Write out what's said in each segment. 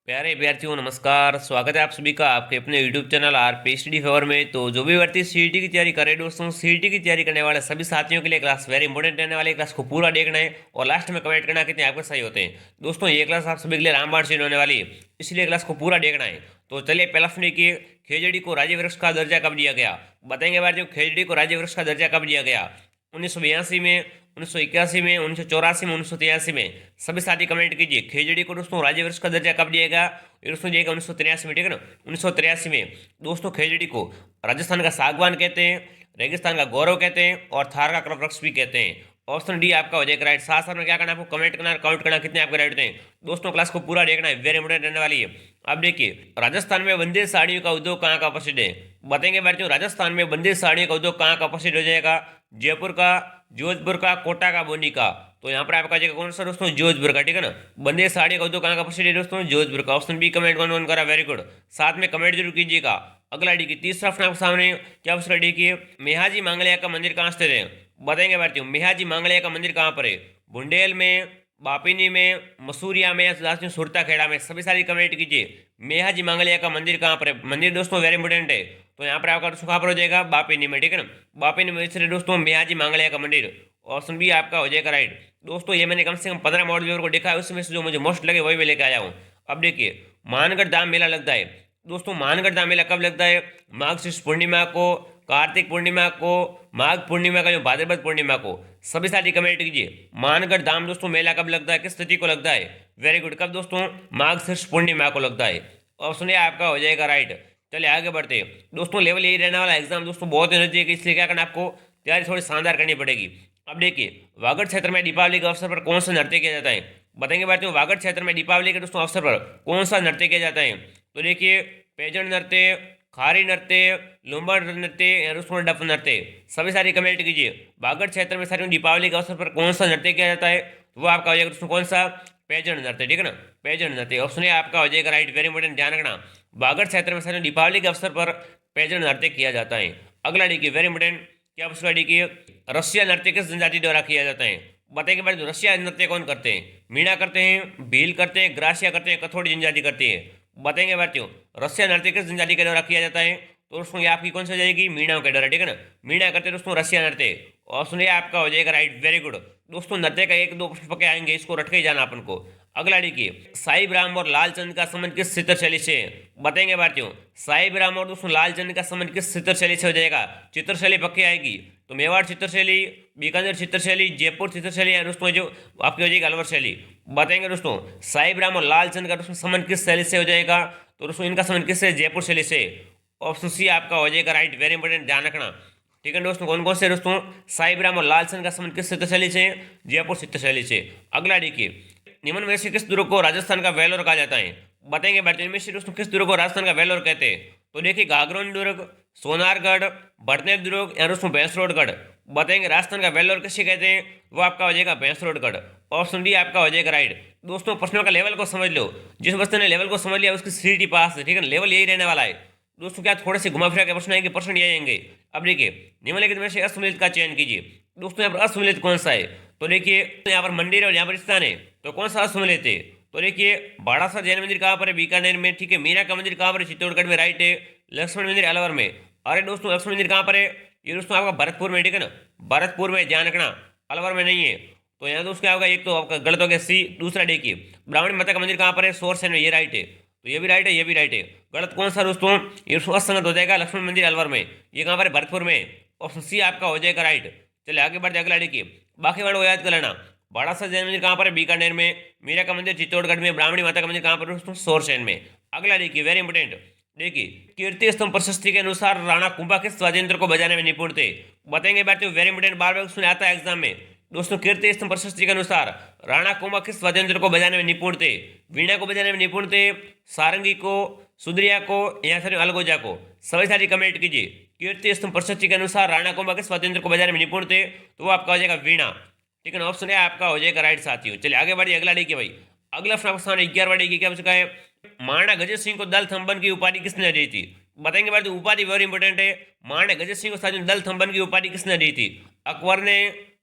प्यारे विद्यार्थियों नमस्कार। स्वागत है आप सभी का आपके अपने YouTube channel are PhD favour में। तो जो भी व्यक्ति सीईटी की तैयारी करे दोस्तों, सीईटी की तैयारी करने वाले सभी साथियों के लिए क्लास वेरी इंपॉर्टेंट रहने वाली क्लास को पूरा देखना है और लास्ट में कमेंट करना कितने आपके सही होते हैं। दोस्तों ये क्लास आप सभी के लिए रामबाण से होने वाली है, इसलिए क्लास को पूरा देखना है। तो चलिए पहला प्रश्न देखिए, खेजड़ी को राज्य वृक्ष का दर्जा कब दिया गया? बताएंगे भारतीयों, खेजड़ी को राज्य वृक्ष का दर्जा कब दिया गया? 1982 में, 1981 में, 1984 में, 1983 में? सभी साथी कमेंट कीजिए। खेजड़ी को दोस्तों राज्य वृक्ष का दर्जा कब दिएगा? दोस्तों दिएगा 1983 में, ठीक है ना। 1983 में दोस्तों खेजड़ी को राजस्थान का सागवान कहते हैं, रेगिस्तान का गौरव कहते हैं और थार का कल्प वृक्ष भी कहते हैं। ऑप्शन डी आपका हो जाएगा राइट। साथ साथ में क्या करना है आपको, कमेंट करना, काउंट करना कितने आपके राइट होते हैं। दोस्तों क्लास को पूरा देखना है, वेरी इंपोर्टेंट रहने वाली है। अब देखिए, राजस्थान में बंदी साड़ियों का उद्योग कहाँ का प्रसिद्ध है? बताएंगे भारतीयों, राजस्थान में बंदी साड़ियों का उद्योग कहाँ का प्रसिद्ध हो जाएगा? जयपुर का, जोधपुर का, कोटा का, बूंदी का? तो यहाँ पर आपका जगह कौन सा दोस्तों? जोधपुर का, ठीक है ना। बंदी साड़ी का उद्योग कहाँ का प्रसिद्ध है दोस्तों? जोधपुर का। ऑप्शन बी कमेंट कौन कौन करा, वेरी गुड। साथ में कमेंट जरूर कीजिएगा। अगला डी की तीसरा प्रश्न आपके सामने क्या पूछ रहा है, देखिए, मेहाजी मांगलिया का मंदिर कहाँ स्थित है? बताएंगे भारतीयों, मेहाजी मांगलिया का मंदिर कहाँ पर है? बुंडेल में, बापिनी में, मसूरिया में या सुरता खेड़ा में? सभी सारी कमेंट कीजिए। मेहाजी मांगलिया का मंदिर कहाँ पर है? मंदिर दोस्तों वेरी इंपोर्टेंट है, तो यहाँ पर आपका कहाँ पर हो जाएगा? बापिनी में, ठीक है ना। बापिनी में इसलिए दोस्तों मेहाजी मांगलिया का मंदिर। ऑप्शन बी आपका हो जाएगा राइट। दोस्तों ये मैंने कम से कम 15 मॉडल व्यूअर को देखा है, उसमें से जो मुझे मोस्ट लगे वही मैं लेके आया हूँ। अब देखिए, मानगढ़ धाम मेला लगता है दोस्तों। मानगढ़ धाम मेला कब लगता है? माघ शुक्ल पूर्णिमा को, कार्तिक पूर्णिमा को, माघ पूर्णिमा का जो भाद्रपद पूर्णिमा को? सभी साथी कमेंट कीजिए। मानगढ़ धाम दोस्तों मेला कब लगता है, किस तिथि को लगता है? Very good. कब दोस्तों? माघ शुक्ल पूर्णिमा को लगता है। ऑप्शन ए आपका हो जाएगा राइट। चलिए आगे बढ़ते हैं दोस्तों। लेवल यही रहने वाला एग्जाम दोस्तों बहुत ही नजदीक है, इसलिए क्या करना आपको, तैयारी थोड़ी शानदार करनी पड़ेगी। अब देखिए, वागड़ क्षेत्र में दीपावली के अवसर पर कौन सा नृत्य किया जाता है? बताएंगे भारतीयों, वागड़ क्षेत्र में दीपावली के दोस्तों अवसर पर कौन सा नृत्य किया जाता है? तो देखिए, पेजन नृत्य, खारी नृत्य, लुम्बर नृत्य या दोस्तों डफ नृत्य? सभी सारी कमेंट कीजिए। वागड़ क्षेत्र में सारी दीपावली के अवसर पर कौन सा नृत्य किया जाता है? तो वो आपका हो जाएगा दोस्तों कौन सा? पेजन नृत्य, ठीक है ना। पेजन नृत्य। ऑप्शन ए आपका हो जाएगा राइट, वेरी इंपोर्टेंट, ध्यान रखना। वागड़ क्षेत्र में सारी दीपावली के अवसर पर पेजन नृत्य किया जाता है। अगला देखिए, वेरी इंपोर्टेंट, क्या पूछा देखिए, रसिया नृत्य किस जनजाति द्वारा किया जाता है? बताइए कि भाई रसिया नृत्य कौन करते हैं? मीणा करते हैं, भील करते हैं, ग्रासिया करते हैं, कथोड़ी जनजाति करती है? बताएंगे भारतीयों, रसिया नृत्य किस जनजाति के द्वारा किया जाता है? तो दोस्तों ये आपकी कौन सी हो जाएगी? मीणा के द्वारा, ठीक है ना। मीणा करते हैं दोस्तों रसिया नृत्य। और सुनिए आपका हो जाएगा राइट, वेरी गुड। दोस्तों नृत्य का एक दो प्रश्न पक्के आएंगे, इसको रट के ही जाना अपन को। अगला देखिए, साई ब्राह्म और लालचंद का संबंध किस चित्रशैली से? बताएंगे भारतीयों, साई ब्राह्म और दोस्तों लालचंद का संबंध किस चित्रशैली से हो जाएगा? चित्रशैली पक्की आएगी, तो मेवाड़ चित्रशैली, बीकानेर चित्रशैली, जयपुर चित्रशैली या दोस्तों जो आपकी हो जाएगी अलवर शैली? बताएंगे दोस्तों, साई ब्राह्म और लालचंद का दोस्तों संबंध किस शैली से हो जाएगा? तो दोस्तों इनका संबंध किससे? जयपुर शैली से। ऑप्शन सी आपका हो जाएगा राइट, वेरी इंपोर्टेंट, ध्यान रखना, ठीक है दोस्तों। कौन कौन से दोस्तों? साई ब्राह्म और लालचंद का संबंध किस चित्रशैली से? जयपुर चित्रशैली से। अगला देखिए, निम्न में से किस दुर्ग को राजस्थान का वेलोर कहा जाता है? बताएंगे भारतीय में से दोस्तों किस दुर्ग को राजस्थान का वेलोर कहते हैं? तो देखिए, घाघरोन दुर्ग, सोनारगढ़, भरतनेर दुर्ग या दोस्तों भैंसरोडगढ़? बताएंगे राजस्थान का वेलोर किसे कहते हैं? वो आपका हो जाएगा भैंसरोडगढ़। ऑप्शन डी आपका हो जाएगा राइट। दोस्तों प्रश्नों का लेवल को समझ लो, जिस बच्चे ने लेवल को समझ लिया उसकी सीटी पास है, ठीक है। लेवल यही रहने वाला है दोस्तों। क्या थोड़े से घुमा फिरा के प्रश्न आएंगे, प्रश्न ये आएंगे। अब देखिए, निम्नलिखित में से असममिलित का चयन कीजिए। दोस्तों यहाँ पर असममिलित कौन सा है? तो देखिए, यहाँ पर मंदिर और यहाँ पर स्थान है, तो कौन सा असममिलित है? तो देखिए, बाड़ासा जैन मंदिर कहाँ पर है? बीकानेर में, ठीक है। मीना का मंदिर कहाँ पर है? चित्तौड़गढ़ में, राइट है। लक्ष्मण मंदिर अलवर में। अरे दोस्तों लक्ष्मण मंदिर कहाँ पर है? ये दोस्तों आपका भरतपुर में, ठीक है ना। भरतपुर में, ध्यान रखना, अलवर में नहीं है। तो यहाँ दोस्तों क्या होगा, एक तो आपका गलत हो गया सी। दूसरा देखिए, ब्राह्मणी माता का मंदिर कहाँ पर है? सोरसेन में, ये राइट है। तो ये भी राइट है, ये भी राइट है। गलत कौन सा दोस्तों? ये असंगत हो जाएगा, लक्ष्मण मंदिर अलवर में, ये कहाँ पर है? भरतपुर में। ऑप्शन सी आपका हो जाएगा राइट। चलिए आगे बढ़ते, अगला देखिए, बाकी वर्ड को याद कर लेना। बाड़ासा जैन मंदिर कहाँ पर है? बीकानेर में। मीरा का मंदिर चित्तौड़गढ़ में। ब्राह्मणी माता का मंदिर कहाँ पर है दोस्तों? सोरसेन में। अगला देखिए, वेरी इंपोर्टेंट, देखिए, कीर्ति स्तंभ प्रशस्ति के अनुसार राणा कुंभा किस वाद्ययंत्र को बजाने में निपुण थे? बताएंगे बात, वेरी इंपोर्टेंट, बार बार सुना आता है एग्जाम में। दोस्तों कीर्ति स्तंभ प्रशस्ति के अनुसार राणा कुंभा किस वाद्ययंत्र को बजाने में निपुण थे? वीणा को बजाने में निपुण थे, सारंगी को, सुद्रिया को या फिर अलगोजा को? सभी सारी कमेंट कीजिए। कीर्ति स्तंभ प्रशस्ति के अनुसार राणा कुंभा किस वाद्ययंत्र को बजाने में निपुण थे? तो वो आपका हो जाएगा वीणा, ठीक है ना। ऑप्शन है आपका हो जाएगा राइट साथियों। चलिए आगे बढ़िए, अगला देखिए भाई, अगला प्रश्न 11वां देखिए, क्या चुका है? महाराणा गजत सिंह को दल थंबन की उपाधि किसने दी थी? बताएंगे भाई, तो उपाधि वेरी इंपोर्टेंट है। महाराणा गजत सिंह को साथियों दल थंबन की उपाधि किसने दी थी? अकबर ने,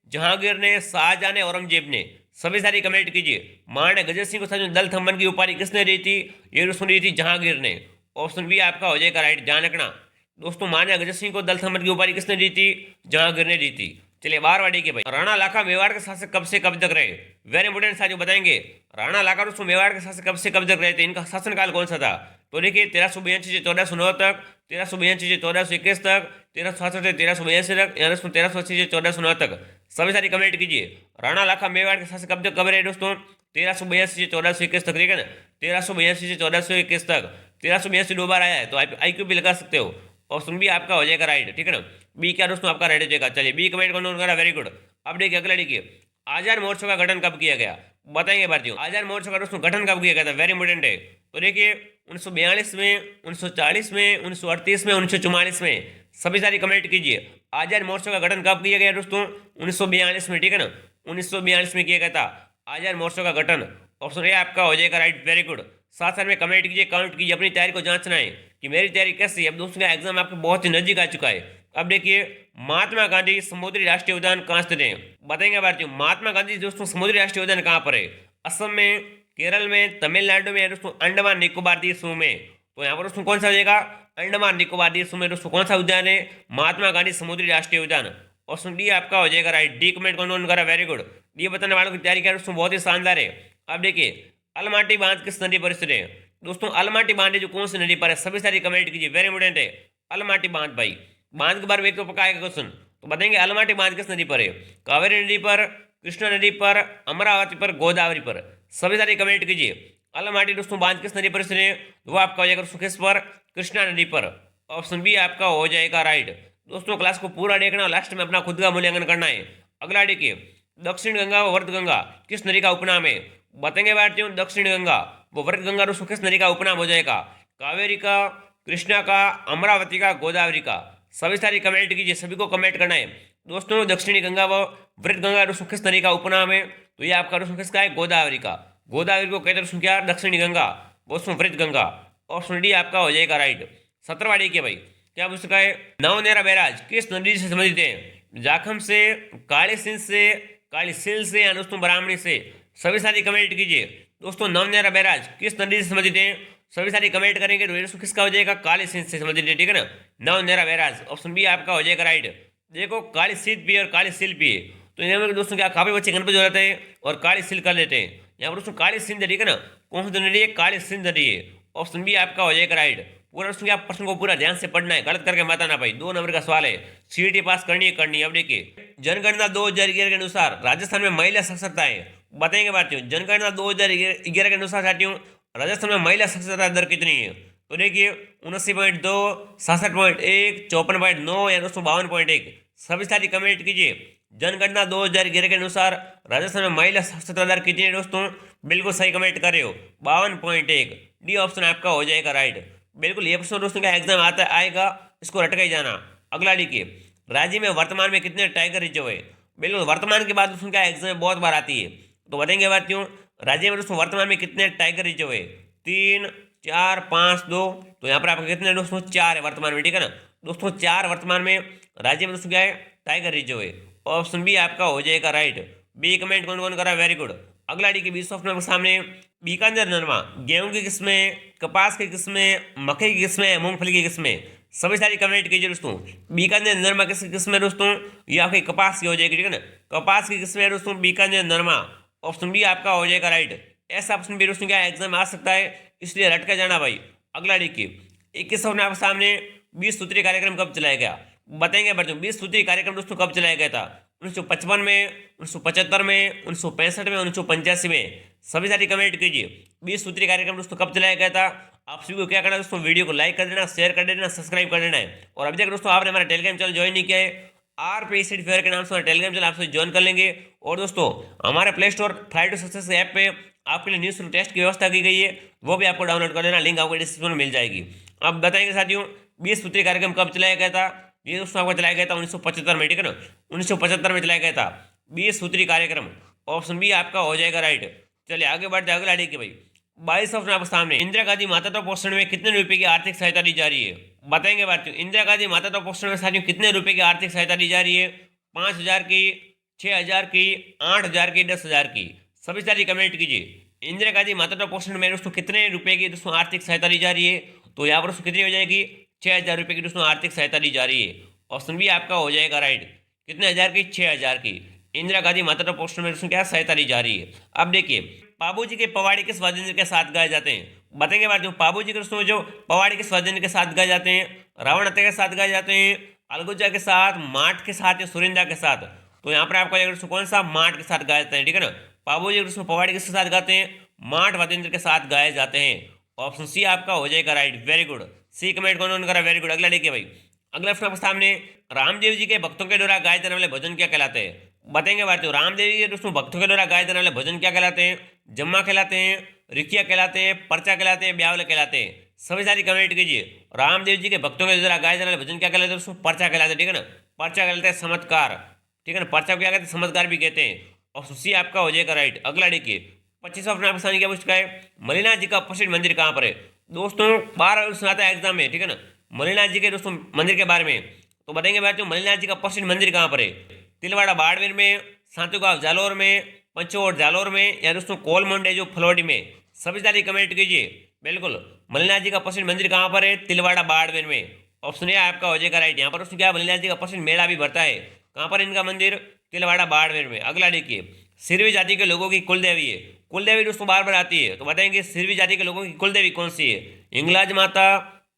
जहांगीर ने, शाहजहां ने, औरंगजेब ने? सभी सारी कमेंट कीजिए। महाराणा गजर सिंह को साथियों दल थम्बन की उपाधि किसने दी थी? ये दोस्तों दी थी जहांगीर ने। ऑप्शन बी आपका हो जाएगा राइट, ध्यान रखना दोस्तों। महाराणा गजर सिंह को दल थम्बन की उपाधि किसने दी थी? जहांगीर ने दी थी। चलिए बारवाड़ी के भाई, राणा लाखा मेवाड़ के शासक कब से कब तक रहे? वेरी इंपोर्टेंट साथियों, बताएंगे राणा लाखा दोस्तों मेवाड़ के शासक कब से कब तक रहे थे, इनका शासनकाल कौन सा था? तो देखिए 1382 से 1409 तक, 1382 से 1421 तक, 1367 से 1382 तक, या दोस्तों 1380 से 1409 तक। सभी सारी कमेंट कीजिए। राणा लाखा मेवाड़ के शासक कब तक कब रहे दोस्तों? 1382 से 1421 तक, ठीक है ना? 1382 से 1421 तक। 1382 दो बार आया है तो IQ भी लगा सकते हो। ऑप्शन बी आपका हो जाएगा राइट, ठीक है ना? बी क्या दोस्तों आपका राइट हो जाएगा। चलिए बी कमेंट करा, वेरी गुड। अब देखिए अगला देखिए, आजाद मोर्चा का गठन कब किया गया? बताएंगे भारतीयों, आजाद मोर्चा का दोस्तों गठन कब किया गया था? वेरी इंपोर्टेंट है। तो देखिए 1942 में, 1940 में, 1938 में, 1944 में। सभी सारी कमेंट कीजिए। आजाद मोर्चा का गठन कब किया गया दोस्तों? 1942 में, ठीक है ना? 1942 में किया गया था आजाद मोर्चा का गठन। ऑप्शन ए आपका हो जाएगा राइट, वेरी गुड। साथ साथ में कमेंट कीजिए, काउंट कीजिए, अपनी तैयारी को जांचना है कि मेरी तैयारी कैसी है। अब दोस्तों का एग्जाम आपके बहुत ही नजदीक आ चुका है। अब देखिए महात्मा गांधी समुद्री राष्ट्रीय उद्यान कहाँ स्थित है? बताएंगे भारतीयों, महात्मा गांधी दोस्तों समुद्री राष्ट्रीय उद्यान कहाँ पर है? असम में, केरल में, तमिलनाडु में, दोस्तों अंडमान निकोबार द्वीप समूह में। तो यहाँ पर दोस्तों कौन सा हो जाएगा? अंडमान निकोबार द्वीप समूह में दोस्तों कौन सा उद्यान है? महात्मा गांधी समुद्री राष्ट्रीय उद्यान। ऑप्शन डी आपका हो जाएगा राइट। डी कमेंट कौन करा, वेरी गुड। ये बताने वालों की तैयारी क्या दोस्तों बहुत ही शानदार है। अब देखिए अलमाटी बांध किस नदी पर स्थित है? दोस्तों अलमाटी बांध जो कौन सी नदी पर है? सभी सारी कमेंट कीजिए, वेरी इंपोर्टेंट है। अलमाटी बांध भाई, बांध के बारे में एक तो पक्का आएगा क्वेश्चन। तो बताएंगे अलमाटी बांध किस नदी पर है? कावेरी नदी पर, कृष्णा नदी पर, अमरावती पर, गोदावरी पर। सभी सारी कमेंट कीजिए। अलमाटी दोस्तों बांध किस नदी पर स्थित है? वो आपका हो जाएगा दोस्तों किस पर? कृष्णा नदी पर। ऑप्शन बी आपका हो जाएगा राइट। दोस्तों क्लास को पूरा देखना, लास्ट में अपना खुद का मूल्यांकन करना है। अगला देखिए, दक्षिण गंगा व वर्त गंगा किस नदी का उपनाम है? बताएंगे भारतीयों, दक्षिण गंगा वो वर्त गंगा दोस्तों किस नदी का उपनाम हो जाएगा? कावेरी का, कृष्णा का, अमरावती का, गोदावरी का। सभी सारी कमेंट कीजिए, सभी को कमेंट करना है दोस्तों। दक्षिणी गंगा व वृत गंगा दोस्तों किस नदी का उपनाम है? तो ये आपका दोस्तों किसका है? गोदावरी का। गोदावरी को कहते हैं दोस्तों क्या? दक्षिणी गंगा, दोस्तों वृत गंगा। ऑप्शन डी आपका हो जाएगा राइट। 17वां के भाई, क्या पूछ रखा है? नवनेरा बैराज किस नदी से संबंधित है? जाखम से, काली सिंध से, काली सिल से, या दोस्तों ब्राह्मणी से। सभी सारी कमेंट कीजिए दोस्तों। नवनेरा बैराज किस नदी से संबंधित है? सभी सारी कमेंट करेंगे तो दोस्तों किसका हो जाएगा? काली सिंध से संबंधित है, ठीक है ना? नवनेरा बैराज। ऑप्शन बी आपका हो जाएगा राइट। देखो काली सिंध भी और काली सिल भी है, तो यहाँ पर दोस्तों क्या काफी बच्चे गणपति हो जाते हैं और काली सिल कर लेते हैं। यहाँ पर दोस्तों काली सिंध नदी है ना, कौन सी नदी है? काली सिंध नदी है। ऑप्शन बी आपका हो जाएगा राइट। पूरा दोस्तों क्या प्रश्न को पूरा ध्यान से पढ़ना है, गलत करके मत आना भाई। 2 नंबर का सवाल है, सीईटी पास करनी है करनी है। अब देखिए जनगणना 2011 के अनुसार राजस्थान में महिला साक्षरता है। बताएंगे भारतीयों, जनगणना 2011 के अनुसार साथियों राजस्थान में महिला साक्षरता दर कितनी है? तो देखिए 79.2, 66.1, 54.9, या दोस्तों 52.1। सभी सारी कमेंट कीजिए। जनगणना 2011 के अनुसार राजस्थान में महिला साक्षरता दर कितनी है दोस्तों? बिल्कुल सही कमेंट कर रहे हो, 52.1। डी ऑप्शन आपका हो जाएगा राइट। बिल्कुल ये प्रश्न दोस्तों का एग्जाम आता आएगा, इसको रट के ही जाना। अगला देखिए, राज्य में वर्तमान में कितने टाइगर रिजर्व है? बिल्कुल वर्तमान के बाद दोस्तों क्या एग्जाम में बहुत बार आती है, तो बताएंगे भारतीयों राज्य में दोस्तों वर्तमान में कितने टाइगर रिजर्व है? 3, 4, 5, 2। तो यहाँ पर आपके कितने दोस्तों? 4 है वर्तमान में, ठीक है ना दोस्तों? 4 वर्तमान में राज्य में दोस्तों क्या है? टाइगर रिजर्व है। ऑप्शन बी आपका हो जाएगा राइट। बी कमेंट कौन कौन करा, वेरी गुड। अगला डी के 20 ऑप्शन के सामने बीकानेर नरमा गेहूं की किस्में, कपास की किस्में, मकई की किस्में, मूंगफली की किस्में। सभी सारी कमेंट कीजिए दोस्तों। बीकानेर नरमा किस किस्म है दोस्तों? ये आपकी कपास की हो जाएगी, ठीक है ना? कपास की किस्में है दोस्तों बीकानेर नरमा। ऑप्शन बी आपका हो जाएगा राइट। ऐसा ऑप्शन भी दोस्तों क्या एग्जाम में आ सकता है, इसलिए रट कर जाना भाई। अगला देखिए 21 ऑप्शन आपके सामने 20 सूत्रीय कार्यक्रम कब चलाया गया? बताएंगे बच्चों 20 सूत्रीय कार्यक्रम दोस्तों कब चलाया गया था? 1955 में, 1975 में, 1965 में, 1985 में। सभी सारी कमेंट कीजिए। 20 सूत्रीय कार्यक्रम दोस्तों कब चलाया गया था? आप सभी को क्या करना है दोस्तों? वीडियो को लाइक कर देना, शेयर कर देना, सब्सक्राइब कर देना है। और अभी तक दोस्तों आपने हमारा टेलीग्राम चैनल ज्वाइन नहीं किया है, RPSD फेयर के नाम से हमारा टेलीग्राम चैनल आपसे ज्वाइन कर लेंगे। और दोस्तों हमारे play store Friday success app पे आपके लिए न्यूज़ टेस्ट की व्यवस्था की गई है, वो भी आपको डाउनलोड कर लेना, लिंक आपको डिस्क्रिप्शन में मिल जाएगी। अब बताएंगे साथियों 20 सूत्रीय कार्यक्रम कब चलाया गया था? ये दोस्तों आपको चलाया गया था 1975 में, ठीक है ना? 1975 में चलाया गया था 20 सूत्रीय कार्यक्रम। ऑप्शन बी आपका हो जाएगा राइट। चलिए आगे बढ़ते अगला देखिए भाई 22 ऑप्शन आपके सामने इंदिरा गांधी मातृत्व पोषण में कितने रुपए की आर्थिक सहायता दी जा रही है? बताएंगे भारतीयों इंदिरा गांधी मातृत्व पोषण में साथियों कितने रुपए की आर्थिक सहायता दी जा रही है? 5,000 की, 6,000 की, 8,000 की, 10,000 की। सभी सारी कमेंट कीजिए। इंदिरा गांधी मातृत्व पोषण में दोस्तों कितने रुपए की दोस्तों आर्थिक सहायता दी जा रही है? तो यहाँ पर दोस्तों कितनी हो जाएगी? 6,000 रुपये की दोस्तों आर्थिक सहायता दी जा रही है। ऑप्शन बी आपका हो जाएगा राइट। कितने हजार की? 6,000 की। इंदिरा गांधी मातृत्व पोषण में दोस्तों क्या सहायता दी जा रही है? अब देखिए, पाबू जी के पवाड़ी किस वाद्ययंत्र के साथ गाए जाते हैं? बताएंगे बात, जो पाबू जी के दोस्तों जो पवाड़ी किस वाद्ययंत्र के साथ गाए जाते हैं? रावण हत्या के साथ गाए जाते हैं, अलगुजा के साथ, माठ के साथ या सुरिंदा के साथ? तो यहाँ पर आपको कौन सा? माठ के साथ गाए जाते हैं, ठीक है ना। पाबू जी दोस्तों पवाड़ी किसके साथ गाते हैं? माठ वाद्ययंत्र के साथ गाए जाते हैं। ऑप्शन सी आपका हो जाएगा राइट। वेरी गुड, सी कमेंट कौन करा? Very good. अगला देखिए भाई, अगला प्रश्न आपके सामने, रामदेव जी के भक्तों के द्वारा गाए जाने वाले भजन क्या कहलाते हैं? बताएंगे बात, रामदेव जी के दोस्तों भक्तों के द्वारा गाए जाने वाले भजन क्या कहलाते हैं? जम्मा कहलाते हैं, रिकिया कहलाते हैं, पर्चा कहलाते हैं, ब्यावल कहलाते हैं? सभी सारी कमेंट कीजिए। रामदेव जी के भक्तों के द्वारा गाए जाने वाले भजन क्या कहलाते हैं दोस्तों? पर्चा कहलाते हैं, ठीक है ना। पर्चा कहलाते हैं चमत्कार, ठीक है ना। पर्चा को क्या कहते हैं? चमत्कार भी कहते हैं। और सी आपका हो जाएगा राइट। अगला देखिए, 25वां प्रश्न आपके सामने क्या पूछ चुका है? मणिनाथ जी का प्रसिद्ध मंदिर कहाँ पर है? दोस्तों 12 सुनाता है एग्जाम में, ठीक है ना, मणिनाथ जी के दोस्तों मंदिर के बारे में। तो बताएंगे बात, मणिनाथ जी का प्रसिद्ध मंदिर कहाँ पर है? तिलवाड़ा बाड़मेर में, सातुगांव जालोर में, पंचोड़ जालोर में, या दोस्तों कोलमंड है जो फलोडी में? सभी सारी कमेंट कीजिए। बिल्कुल, मणिनाथ जी का प्रसिद्ध मंदिर कहाँ पर है? तिलवाड़ा बाड़मेर में। ऑप्शन ए आपका हो जाएगा राइट। यहाँ पर उसने क्या, मणिनाथ जी का प्रसिद्ध मेला भी भरता है। कहाँ पर इनका मंदिर? तिलवाड़ा बाड़मेर में। अगला देखिए, सिरवी जाति के लोगों की कुलदेवी है। कुलदेवी दोस्तों बार बार आती है, तो बताएंगे सिरवी जाति के लोगों की कुलदेवी कौन सी है? हिंगलाज माता,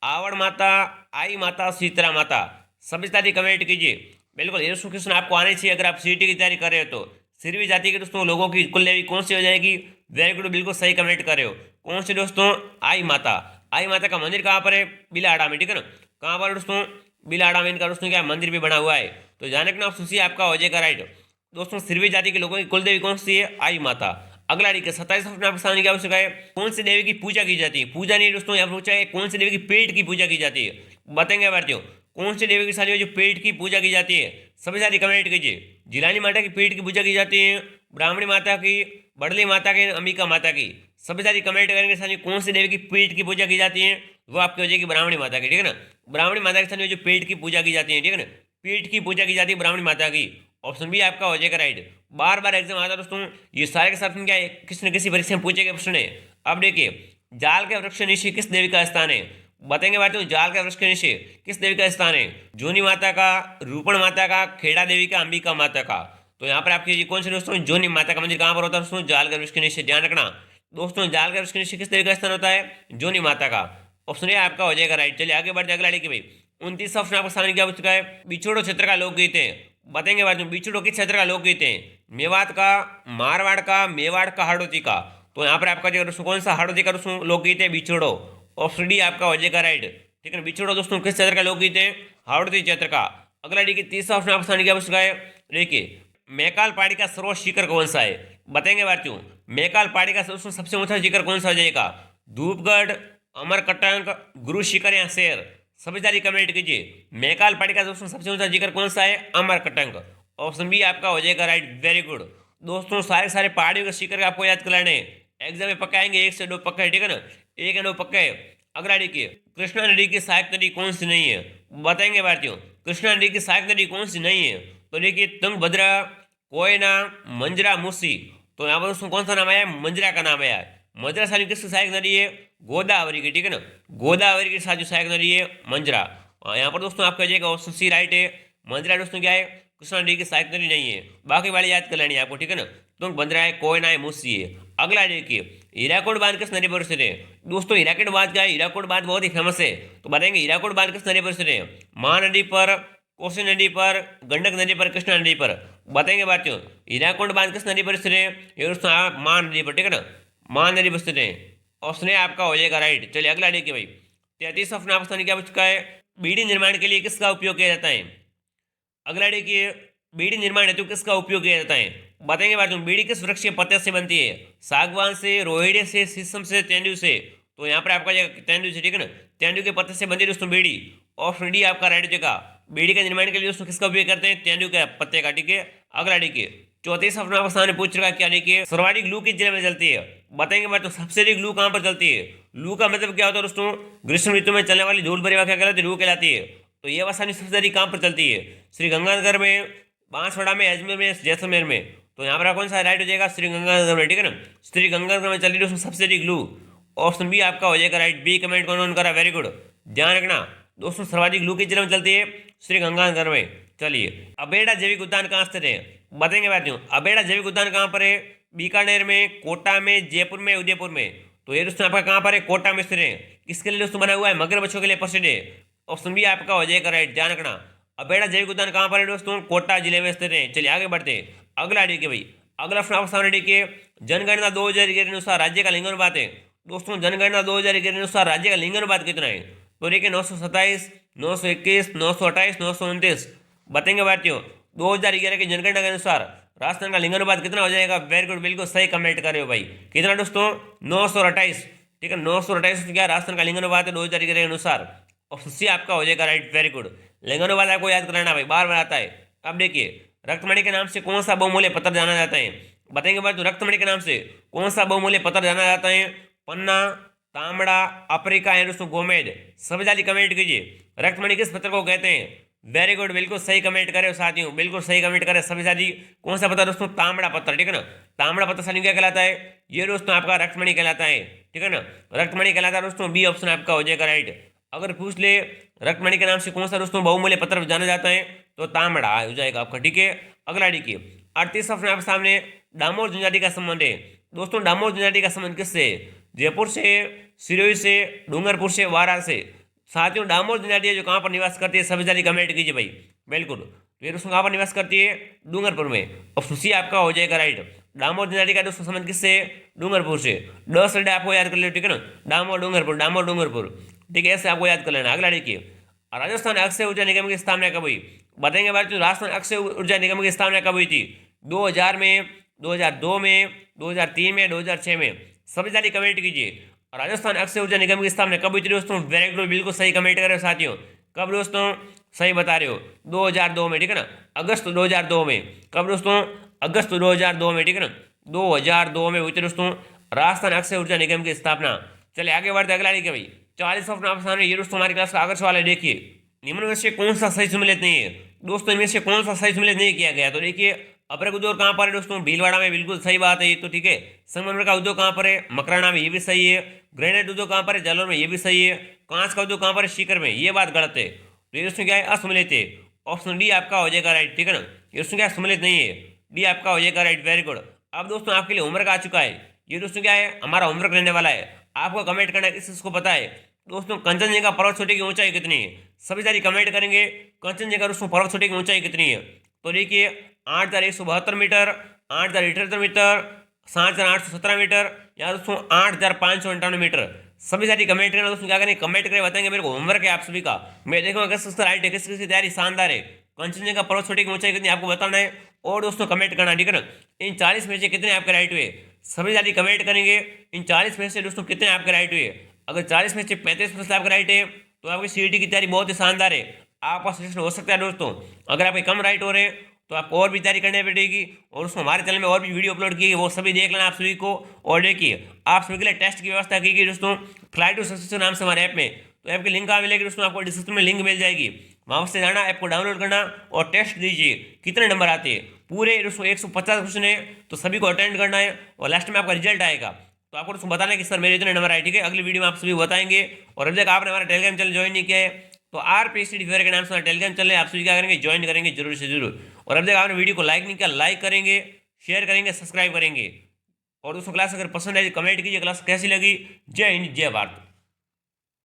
आवड़ माता, आई माता, शीतला माता? सभी सारी कमेंट कीजिए। बिल्कुल, ये दोस्तों क्वेश्चन आपको आने चाहिए अगर आप सीटी की तैयारी कर रहे हो तो। सिरवी जाति के दोस्तों लोगों की कुलदेवी कौन सी हो जाएगी? वेरी गुड, बिल्कुल सही कमेंट कर रहे हो। कौन सी दोस्तों? आई माता। आई माता का मंदिर कहाँ पर है? बिलाड़ा में, ठीक है ना। कहाँ पर दोस्तों? बिलाड़ा में इनका दोस्तों क्या मंदिर भी बना हुआ है। तो जाने का ऑप्शन सी आपका हो जाएगा राइट। दोस्तों सिरवी जाति के लोगों की कुलदेवी कौन सी है? आई माता। अगला देखिए, 27 प्रश्न क्या हो चुका है? कौन सी देवी की पूजा की जाती है? पूजा नहीं दोस्तों, यहाँ पूछा है कौन सी देवी की पेट की पूजा की जाती है? बताएंगे भारतीयों, कौन सी देवी की सारी जो पेट की पूजा की जाती है? सभी सारी कमेंट कीजिए। जिलानी माता की पेट की पूजा की जाती है, ब्राह्मणी माता की, बड़ली माता की, अंबिका माता की? सभी सारी कमेंट करेंगे सारी कौन सी देवी की पेट की पूजा की जाती है? वो आपकी हो जाएगी ब्राह्मणी माता की, ठीक है ना। ब्राह्मणी माता के साथ जो पेट की पूजा की जाती है, ठीक है ना, पेट की पूजा की जाती है ब्राह्मणी माता की। ऑप्शन बी आपका हो जाएगा राइट। बार बार एग्जाम आता है दोस्तों, ये सारे के साथ क्या है, किसी न किसी परीक्षा में पूछे गए प्रश्न है। अब देखिए, जाल के वृक्ष नीचे किस देवी का स्थान है? बताएंगे बात, जाल के वृक्ष के नीचे किस देवी का स्थान है? जोनी माता का, रूपण माता का, खेड़ा देवी का, अंबिका माता का? तो यहाँ पर आपकी कौन से दोस्तों? जोनी माता का मंदिर कहाँ पर होता है दोस्तों? जाल के वृक्ष के नीचे। ध्यान रखना दोस्तों, जाल के वृक्ष के नीचे किस देवी का स्थान होता है? जोनी माता का। ऑप्शन ए आपका हो जाएगा राइट। चलिए आगे बढ़ते, अगला देखिए भाई, 29 ऑप्शन आपके सामने क्या पूछ चुका है? बिछोड़ो क्षेत्र का लोकगीत है। बताएंगे बात, बिछोड़ो किस क्षेत्र का लोकगीत है? मेवात का, मारवाड़ का, मेवाड़ का, हाड़ौती का? तो यहाँ पर आपका जो कौन सा हाड़ौती का दोस्तों लोकगीत है? बिछोड़ो। ऑप्शन डी आपका हो जाएगा राइट, ठीक है। बिछोड़ो दोस्तों किस क्षेत्र का लोकगीत है? हाड़ौती क्षेत्र का। अगला देखिए, 30 ऑप्शन आपके सामने क्या पूछ चुका है? देखिए, मैकाल पहाड़ी का सर्वोच्च शिखर कौन सा है? बताएंगे बात, मैकाल पहाड़ी का सबसे ऊंचा शिखर कौन सा हो जाएगा? धूपगढ़, अमरकंटक, गुरु शिखर या शेर? सभी सारी कमेंट कीजिए। मैकाल पहाड़ी का दोस्तों सबसे ऊंचा शिखर कौन सा है? अमरकंटक। ऑप्शन बी आपका हो जाएगा राइट। वेरी गुड दोस्तों, सारे सारे पहाड़ियों के शिखर आपको याद कराने हैं। एग्जाम में पक्का आएंगे, 1 से 2 पक्का है, ठीक है ना, 1 या 2 पक्का है। अगला देखिए, कृष्णा नदी की सहायक नदी कौन सी नहीं है? बताएंगे भारतीयों, कृष्णा नदी की सहायक नदी कौन सी नहीं है? तो देखिए, तुंगभद्रा, कोयना, मंजरा, मूसी? तो यहाँ पर दोस्तों कौन सा नाम आया? मंजरा का नाम आया है। मंजरा सारी किसकी सहायक नदी है? गोदावरी की, ठीक है ना। गोदावरी के साथ जो सहायक नदी है मंजरा। यहाँ पर दोस्तों आपका जाएगा ऑप्शन सी राइट है। मंजरा दोस्तों क्या है? कृष्णा नदी की सहायक नदी नहीं है। बाकी वाली याद कर लेनी है आपको, ठीक है ना। तो बंदरा है, कोयना है, मूसी है। अगला देखिए, हीराकुड बांध किस नदी पर स्थित है? दोस्तों हीराकुड बांध क्या है? हीराकुड बांध बहुत ही फेमस है। तो बताएंगे हीराकुड बांध किस नदी पर स्थित है? महानदी पर, कोसी नदी पर, गंडक नदी पर, कृष्णा नदी पर? बताएंगे बातियों, हीराकुंड बांध किस नदी पर स्थित है? ये दोस्तों महानदी पर, ठीक है ना, महानदी पर स्थित है। ऑप्शन ए आपका हो जाएगा राइट। चलिए अगला देखिए भाई, 33 ऑप्शन आपका क्या बच चुका है? बीड़ी निर्माण के लिए किसका उपयोग किया जाता है? अगला देखिए, बीड़ी निर्माण हेतु किसका उपयोग किया जाता है? बताएंगे बात, बीड़ी किस वृक्ष के पत्ते से बनती है? सागवान से, रोहिड़े से, शीशम से, तेंदू से? तो यहाँ पर आपका तेंदू से, ठीक है ना, तेंदू के पत्ते से बनती है दोस्तों बीड़ी। ऑप्शन डी आपका राइट जगह। बीड़ी के निर्माण के लिए दोस्तों किसका उपयोग करते हैं? तेंदू के पत्ते का, ठीक है। अगला देखिए, 34 ऑप्शन आपके सामने पूछ रखा है, क्या देखिए, सर्वाधिक लू किस जिले में चलती है? बताएंगे बात, तो सबसे अधिक लू कहाँ पर चलती है? लू का मतलब क्या होता है दोस्तों? ग्रीष्म ऋतु में चलने वाली धूल भरी हवा क्या कहलाती है? लू कहलाती है। तो ये आसानी सबसे अधिक कहाँ पर चलती है? श्री गंगानगर में, बांसवाड़ा में, अजमेर में, जैसलमेर में? तो यहाँ पर कौन सा राइट हो जाएगा, श्री गंगानगर में, ठीक है ना। श्री गंगानगर में चल रही दोस्तों सब्सिडी ग्लू, ऑप्शन बी आपका हो जाएगा राइट। बी कमेंट कौन करा, वेरी गुड। ध्यान रखना दोस्तों, सर्वाधिक ग्लू किस जिले में चलती है, श्री गंगानगर में। चलिए, अबेड़ा जैविक उद्यान कहाँ स्थित है, बताएंगे साथियों। अबेड़ा जैविक उद्यान कहाँ पर है, बीकानेर में, कोटा में, जयपुर में, उदयपुर में। तो ये दोस्तों आपका कहाँ पर है, कोटा में स्थित है। किसके लिए दोस्तों बना हुआ है, मगर बच्चों के लिए प्रसिद्ध है। ऑप्शन बी आपका हो जाएगा राइट। ध्यान रखना, अबेड़ा जैविक उद्यान कहाँ पर है दोस्तों, कोटा जिले में स्थित है। चलिए आगे बढ़ते हैं, अगला देखिए भाई, अगला प्रश्न आपके सामने देखिए। जनगणना 2011 के अनुसार राज्य का लिंगानुपात है दोस्तों, जनगणना 2011 के अनुसार राज्य का लिंगानुपात कितना है। तो देखिए 927, 921, 928, 929। बताएंगे भारतीयों, 2011 की जनगणना के अनुसार राजस्थान का लिंगानुपात कितना हो जाएगा। वेरी गुड, बिल्कुल सही कमेंट कर रहे हो भाई। कितना दोस्तों, 928, ठीक है। 928 क्या राजस्थान का लिंगानुपात है 2011 के अनुसार। ऑप्शन सी आपका हो जाएगा राइट, वेरी गुड। लिंगानुपात आपको याद कराना भाई, बार बार आता है। अब देखिए, रक्तमणि के नाम से कौन सा बहुमूल्य पत्र जाना जाता है, बताएंगे बात। तो रक्तमणि के नाम से कौन सा बहुमूल्य पत्र जाना जाता है, पन्ना, तांबड़ा, अफ्रीका या दोस्तों गोमेद। सभी जल्दी कमेंट कीजिए, रक्तमणि किस पत्र को कहते हैं। वेरी गुड, बिल्कुल सही कमेंट करे साथियों, बिल्कुल सही कमेंट करे सभी साथी। कौन सा पत्र दोस्तों, तांबड़ा पत्र, ठीक है ना। तांबड़ा पत्र साथियों क्या कहलाता है, ये दोस्तों आपका रक्तमणि कहलाता है, ठीक है ना। रक्तमणि कहलाता है दोस्तों, बी ऑप्शन आपका हो जाएगा राइट। अगर पूछ ले रक्तमणि के नाम से कौन सा दोस्तों बहुमूल्य पत्र जाना जाता है, तो तांबड़ा हो जाएगा आपका, ठीक है। अगला देखिए, 38 ऑप्शन आपके सामने, डामोर जनजाति का संबंध है दोस्तों। डामोर जनजाति का संबंध किससे, जयपुर से, सिरोही से, डूंगरपुर से, वाराणसी से। साथियों डामोर जनजाति जो कहाँ पर निवास करती है, सभी जाति कमेंट कीजिए भाई, बिल्कुल। तो ये दोस्तों कहाँ पर निवास करती है, डूंगरपुर में। ऑप्शन सी आपका हो जाएगा राइट। डामोर जनजाति का दोस्तों संबंध किससे, डूंगरपुर से। 10 वर्ड आपको याद कर लो, ठीक है ना। डामोर डूंगरपुर, डामोर डूंगरपुर, ठीक है, ऐसे आपको याद कर लेना। अगला देखिए, राजस्थान अक्षय ऊर्जा निगम की स्थापना कब हुई, बताएंगे भारतीय। राजस्थान अक्षय ऊर्जा निगम की स्थापना कब हुई थी, 2000 में, 2002 में, 2003 में, 2006 में। सभी जाति कमेंट कीजिए, राजस्थान अक्षय ऊर्जा निगम की स्थापना कब हुई थी दोस्तों। वेरी गुड, बिल्कुल सही कमेंट कर रहे हो साथियों। कब दोस्तों, सही बता रहे हो, 2002 में, ठीक है ना। अगस्त 2002 में। कब दोस्तों, अगस्त 2002 में, ठीक है ना। 2002 में हुई थी दोस्तों राजस्थान अक्षय ऊर्जा निगम की स्थापना। चलिए आगे बढ़ते, अगला देखिए भाई, 40 ऑप्शन आपके सामने। ये दोस्तों हमारी क्लास का आगे सवाल है, देखिए, निम्न में से कौन सा सही सम्मिलित नहीं है दोस्तों, इनमें से कौन सा सही सम्मिलित नहीं किया गया। तो देखिए, अपर उद्योग कहाँ पर है दोस्तों, भीलवाड़ा में, बिल्कुल सही बात है ये तो, ठीक है। संगमरमर का उद्योग कहाँ पर है, मकराना में, ये भी सही है। ग्रेनाइट उद्योग कहाँ पर है, जालौर में, ये भी सही है। कांच का उद्योग कहाँ पर है, सीकर में, ये बात गलत है। तो ये दोस्तों क्या है, असम्मिलित है। ऑप्शन डी आपका हो जाएगा राइट, ठीक है ना। ये दोस्तों क्या सम्मिलित नहीं है, डी आपका हो जाएगा राइट, वेरी गुड। अब दोस्तों आपके लिए होमवर्क आ चुका है, ये दोस्तों क्या है, हमारा होमवर्क रहने वाला है। आपको कमेंट करना है किसको पता है दोस्तों, कंचनजंगा पर्वत चोटी की ऊंचाई कितनी है। सभी सारी कमेंट करेंगे, कंचनजंगा दोस्तों पर्वत चोटी की ऊंचाई कितनी है। तो देखिए, 8172 मीटर, 8078 मीटर, 7817 मीटर, या दोस्तों 8558 मीटर। सभी सारी कमेंट करना दोस्तों, क्या करें, कमेंट करें, बताएंगे मेरे को होमवर्क है आप सभी का। मैं देखूंगा किस किसका राइट है, किस किसकी तैयारी शानदार है। कंचनजंगा पर्वत चोटी की ऊंचाई कितनी आपको बताना है, और दोस्तों कमेंट करना, ठीक है ना। इन 40 में से कितने आपके राइट हुए, सभी सारी कमेंट करेंगे। इन 40 में से दोस्तों कितने आपके राइट हुए। अगर 40 में से 35% आपका राइट है, तो आपकी सीईटी की तैयारी बहुत ही शानदार है, आपका सिलेक्शन हो सकता है दोस्तों। अगर आपके कम राइट हो रहे हैं, तो आपको और भी तैयारी करनी पड़ेगी, और उसको हमारे चैनल में और भी वीडियो अपलोड की है, वो सभी देख लेना आप सभी को। और देखिए, आप सभी के लिए टेस्ट की व्यवस्था की गई दोस्तों, फ्लाइट टू सक्सेस नाम से हमारे ऐप में। तो ऐप की लिंक कहाँ मिलेगी दोस्तों, आपको डिस्क्रिप्शन में लिंक मिल जाएगी, वहाँ से जाना, ऐप को डाउनलोड करना और टेस्ट दीजिए। कितने नंबर आते हैं पूरे दोस्तों, 150 क्वेश्चन है, तो सभी को अटेंड करना है, और लास्ट में आपका रिजल्ट आएगा, तो आपको दोस्तों बताना है कि सर मेरे इतने नंबर आए, ठीक है। अगली वीडियो में आप सभी बताएंगे। और अभी तक आपने हमारा टेलीग्राम चैनल ज्वाइन नहीं किया है, तो RPSD फेयर के नाम से टेलीग्राम चैनल है, आप सभी क्या करेंगे, ज्वाइन करेंगे जरूर से जरूर। और अब तक आपने वीडियो को लाइक नहीं किया, लाइक करेंगे, शेयर करेंगे, सब्सक्राइब करेंगे। और दोस्तों क्लास अगर पसंद है कमेंट कीजिए, क्लास कैसी लगी। जय हिंद, जय भारत।